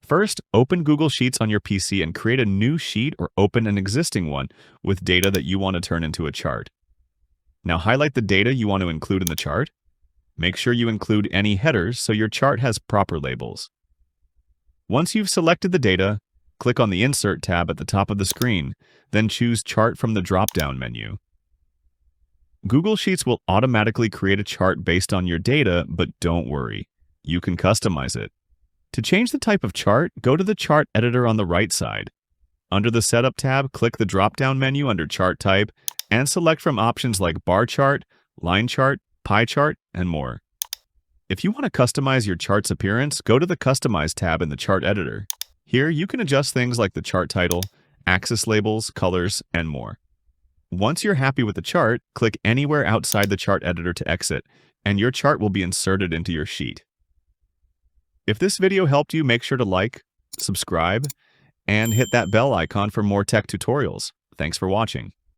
First, open Google Sheets on your PC and create a new sheet or open an existing one with data that you want to turn into a chart. Now highlight the data you want to include in the chart. Make sure you include any headers so your chart has proper labels. Once you've selected the data, click on the Insert tab at the top of the screen, then choose Chart from the drop-down menu. Google Sheets will automatically create a chart based on your data, but don't worry, you can customize it. To change the type of chart, go to the chart editor on the right side. Under the Setup tab, click the drop-down menu under Chart Type and select from options like bar chart, line chart, pie chart, and more. If you want to customize your chart's appearance, go to the Customize tab in the chart editor. Here, you can adjust things like the chart title, axis labels, colors, and more. Once you're happy with the chart, click anywhere outside the chart editor to exit, and your chart will be inserted into your sheet. If this video helped you, make sure to like, subscribe, and hit that bell icon for more tech tutorials. Thanks for watching.